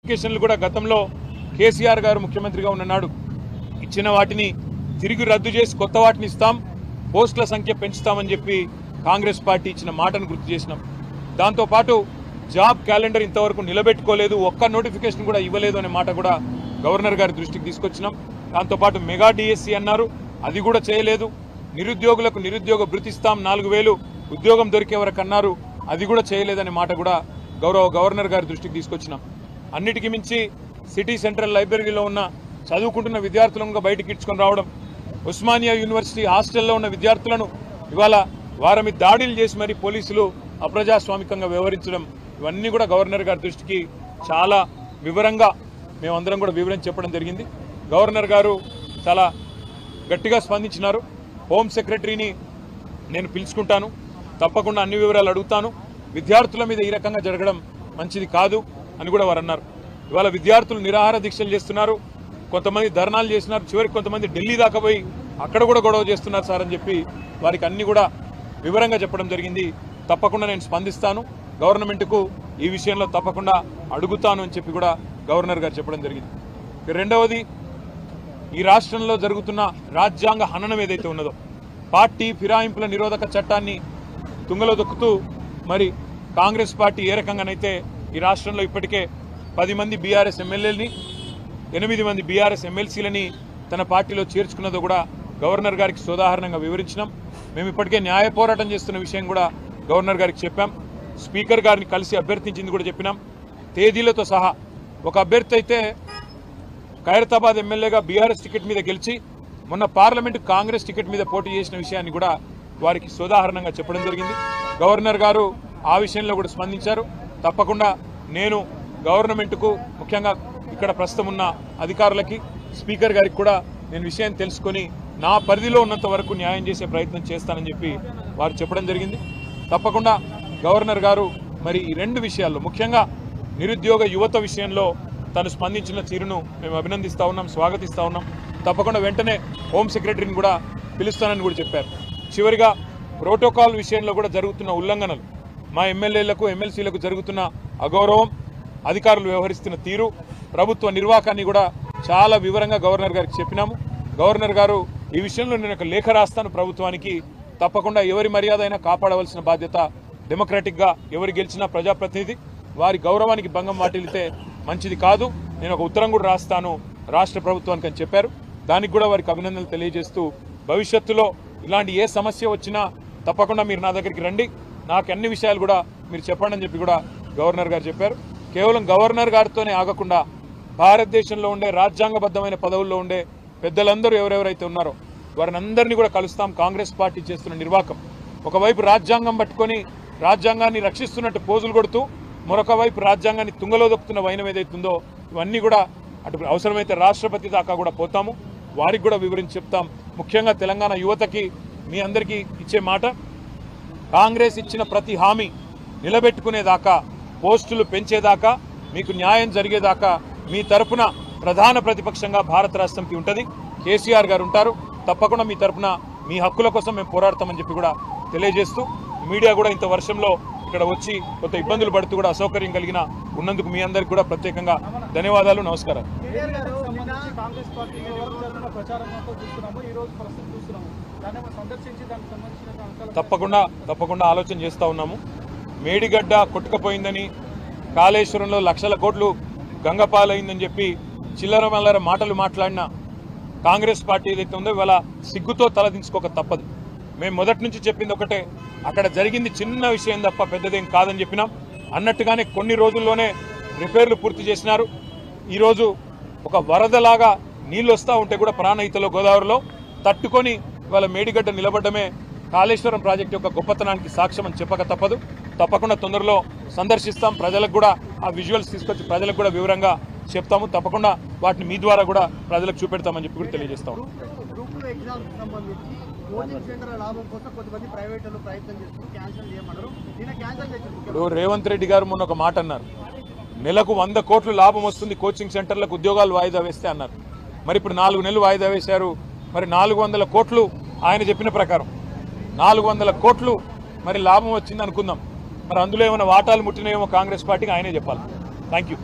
నోటిఫికేషన్లు కూడా గతంలో కేసీఆర్ గారు ముఖ్యమంత్రిగా ఉన్నాడు ఇచ్చిన వాటిని తిరిగి రద్దు చేసి కొత్త వాటిని ఇస్తాం, పోస్టుల సంఖ్య పెంచుతామని చెప్పి కాంగ్రెస్ పార్టీ ఇచ్చిన మాటను గుర్తు చేసినాం. దాంతోపాటు జాబ్ క్యాలెండర్ ఇంతవరకు నిలబెట్టుకోలేదు, ఒక్క నోటిఫికేషన్ కూడా ఇవ్వలేదు అనే మాట కూడా గవర్నర్ గారి దృష్టికి తీసుకొచ్చినాం. దాంతోపాటు మెగా డిఎస్సి అన్నారు, అది కూడా చేయలేదు. నిరుద్యోగులకు నిరుద్యోగ భృతి ఇస్తాం 4000 ఉద్యోగం దొరికే వరకు అన్నారు, అది కూడా చేయలేదనే మాట కూడా గవర్నర్ గారి దృష్టికి తీసుకొచ్చినాం. అన్నిటికీ మించి సిటీ సెంట్రల్ లైబ్రరీలో ఉన్న చదువుకుంటున్న విద్యార్థులను బయటికి ఇడ్చుకొని రావడం, ఉస్మానియా యూనివర్సిటీ హాస్టల్లో ఉన్న విద్యార్థులను ఇవాళ వారి మీద దాడులు చేసి మరి పోలీసులు అప్రజాస్వామికంగా వ్యవహరించడం, ఇవన్నీ కూడా గవర్నర్ గారి దృష్టికి చాలా వివరంగా మేమందరం కూడా వివరించి చెప్పడం జరిగింది. గవర్నర్ గారు చాలా గట్టిగా స్పందించినారు. హోమ్ సెక్రటరీని నేను పిలుచుకుంటాను, తప్పకుండా అన్ని వివరాలు అడుగుతాను, విద్యార్థుల మీద ఈ రకంగా జరగడం మంచిది కాదు అని కూడా వారు అన్నారు. ఇవాళ విద్యార్థులు నిరాహార దీక్షలు చేస్తున్నారు, కొంతమంది ధర్నాలు చేస్తున్నారు, చివరికి కొంతమంది ఢిల్లీ దాకా పోయి అక్కడ కూడా గొడవ చేస్తున్నారు సార్ అని చెప్పి వారికి అన్ని కూడా వివరంగా చెప్పడం జరిగింది. తప్పకుండా నేను స్పందిస్తాను, గవర్నమెంట్కు ఈ విషయంలో తప్పకుండా అడుగుతాను అని చెప్పి కూడా గవర్నర్ గారు చెప్పడం జరిగింది. రెండవది, ఈ రాష్ట్రంలో జరుగుతున్న రాజ్యాంగ హననం ఏదైతే ఉన్నదో, పార్టీ ఫిరాయింపుల నిరోధక చట్టాన్ని తుంగలో దొక్కుతూ మరి కాంగ్రెస్ పార్టీ ఏ రకంగానైతే ఈ రాష్ట్రంలో ఇప్పటికే 10 మంది బీఆర్ఎస్ ఎమ్మెల్యేలని 8 మంది బీఆర్ఎస్ ఎమ్మెల్సీలని తన పార్టీలో చేర్చుకున్నదో కూడా గవర్నర్ గారికి సోదాహరణంగా వివరించినాం. మేము ఇప్పటికే న్యాయ పోరాటం చేస్తున్న విషయం కూడా గవర్నర్ గారికి చెప్పాం. స్పీకర్ గారిని కలిసి అభ్యర్థించింది కూడా చెప్పినాం, తేదీలతో సహా. ఒక అభ్యర్థి అయితే ఖైరతాబాద్ ఎమ్మెల్యేగా బీఆర్ఎస్ టికెట్ మీద గెలిచి మొన్న పార్లమెంటు కాంగ్రెస్ టికెట్ మీద పోటీ చేసిన విషయాన్ని కూడా వారికి సోదాహరణంగా చెప్పడం జరిగింది. గవర్నర్ గారు ఆ విషయంలో కూడా స్పందించారు. తప్పకుండా నేను గవర్నమెంట్కు, ముఖ్యంగా ఇక్కడ ప్రస్తుతం ఉన్న అధికారులకి, స్పీకర్ గారికి కూడా నేను విషయం తెలుసుకొని నా పరిధిలో ఉన్నంత వరకు న్యాయం చేసే ప్రయత్నం చేస్తానని చెప్పి వారు చెప్పడం జరిగింది. తప్పకుండా గవర్నర్ గారు మరి ఈ 2 విషయాల్లో, ముఖ్యంగా నిరుద్యోగ యువత విషయంలో తను స్పందించిన తీరును మేము అభినందిస్తూ ఉన్నాం, స్వాగతిస్తూ ఉన్నాం. తప్పకుండా వెంటనే హోమ్ సెక్రటరీని కూడా పిలుస్తానని కూడా చెప్పారు. చివరిగా ప్రోటోకాల్ విషయంలో కూడా జరుగుతున్న ఉల్లంఘనలు, మా ఎమ్మెల్యేలకు ఎమ్మెల్సీలకు జరుగుతున్న అగౌరవం, అధికారులు వ్యవహరిస్తున్న తీరు, ప్రభుత్వ నిర్వాహకాన్ని కూడా చాలా వివరంగా గవర్నర్ గారికి చెప్పినాము. గవర్నర్ గారు ఈ విషయంలో నేను ఒక లేఖ రాస్తాను ప్రభుత్వానికి, తప్పకుండా ఎవరి మర్యాద అయినా కాపాడవలసిన బాధ్యత డెమోక్రాటిక్గా, ఎవరు గెలిచినా ప్రజాప్రతినిధి, వారి గౌరవానికి భంగం వాటిల్లితే మంచిది కాదు, నేను ఒక ఉత్తరం కూడా రాస్తాను రాష్ట్ర ప్రభుత్వానికి అని చెప్పారు. దానికి కూడా వారికి అభినందనలు తెలియజేస్తూ, భవిష్యత్తులో ఇలాంటి ఏ సమస్య వచ్చినా తప్పకుండా మీరు నా దగ్గరికి రండి, నాకు అన్ని విషయాలు కూడా మీరు చెప్పండి అని చెప్పి కూడా గవర్నర్ గారు చెప్పారు. కేవలం గవర్నర్ గారితోనే ఆగకుండా భారతదేశంలో ఉండే రాజ్యాంగబద్ధమైన పదవుల్లో ఉండే పెద్దలందరూ ఎవరెవరైతే ఉన్నారో వారిని అందరినీ కూడా కలుస్తాం. కాంగ్రెస్ పార్టీ చేస్తున్న నిర్వాకం, ఒకవైపు రాజ్యాంగం పట్టుకొని రాజ్యాంగాన్ని రక్షిస్తున్నట్టు పోజులు కొడుతూ, మరొక వైపు రాజ్యాంగాన్ని తుంగలో దొక్కుతున్న వైనం ఏదైతుందో, ఇవన్నీ కూడా అటు అవసరమైతే రాష్ట్రపతి దాకా కూడా పోతాము, వారికి కూడా వివరించి చెప్తాం. ముఖ్యంగా తెలంగాణ యువతకి మీ అందరికీ ఇచ్చే మాట, కాంగ్రెస్ ఇచ్చిన ప్రతి హామీ నిలబెట్టుకునేదాకా, పోస్టులు పెంచేదాకా, మీకు న్యాయం జరిగేదాకా మీ తరపున ప్రధాన ప్రతిపక్షంగా భారత రాష్ట్రంకి ఉంటుంది, కేసీఆర్ గారు ఉంటారు. తప్పకుండా మీ తరపున మీ హక్కుల కోసం మేము పోరాడతామని చెప్పి కూడా తెలియజేస్తూ, మీడియా కూడా ఇంత వర్షంలో ఇక్కడ వచ్చి కొంత ఇబ్బందులు పడుతూ కూడా అసౌకర్యం కలిగిన ఉన్నందుకు మీ అందరికీ కూడా ప్రత్యేకంగా ధన్యవాదాలు, నమస్కారం. తప్పకుండా ఆలోచన చేస్తూ ఉన్నాము. మేడిగడ్డ కొట్టుకపోయిందని, కాళేశ్వరంలో లక్షల కోట్లు గంగపాలైందని చెప్పి చిల్లర మల్లర మాటలు మాట్లాడిన కాంగ్రెస్ పార్టీ ఏదైతే ఉందో ఇవాళ సిగ్గుతో తలదించుకోక తప్పదు. మేము మొదటి నుంచి చెప్పింది ఒకటే, అక్కడ జరిగింది చిన్న విషయం తప్ప పెద్దదేం కాదని చెప్పినాం. అన్నట్టుగానే కొన్ని రోజుల్లోనే రిపేర్లు పూర్తి చేసినారు. ఈరోజు ఒక వరదలాగా నీళ్ళు వస్తూ ఉంటే కూడా ప్రాణహితలో గోదావరిలో తట్టుకొని ఇవాళ మేడిగడ్డ నిలబడ్డమే కాళేశ్వరం ప్రాజెక్టు యొక్క గొప్పతనానికి సాక్ష్యం అని చెప్పక తప్పదు. తప్పకుండా తొందరలో సందర్శిస్తాం, ప్రజలకు కూడా ఆ విజువల్స్ తీసుకొచ్చి ప్రజలకు కూడా వివరంగా చెప్తాము. తప్పకుండా వాటిని మీ ద్వారా కూడా ప్రజలకు చూపెడతామని చెప్పి కూడా తెలియజేస్తాం. ఇప్పుడు రేవంత్ రెడ్డి గారు మొన్న ఒక మాట అన్నారు, నెలకు 100 కోట్లు లాభం వస్తుంది కోచింగ్ సెంటర్లకు ఉద్యోగాలు వాయిదా వేస్తే అన్నారు. మరి ఇప్పుడు 4 నెలలు వాయిదా వేశారు. మరి 400 కోట్లు ఆయన చెప్పిన ప్రకారం 400 కోట్లు మరి లాభం వచ్చింది అనుకుందాం. మరి అందులో ఏమైనా వాటాలు ముట్టినాయేమో కాంగ్రెస్ పార్టీకి ఆయనే చెప్పాలి. Thank you.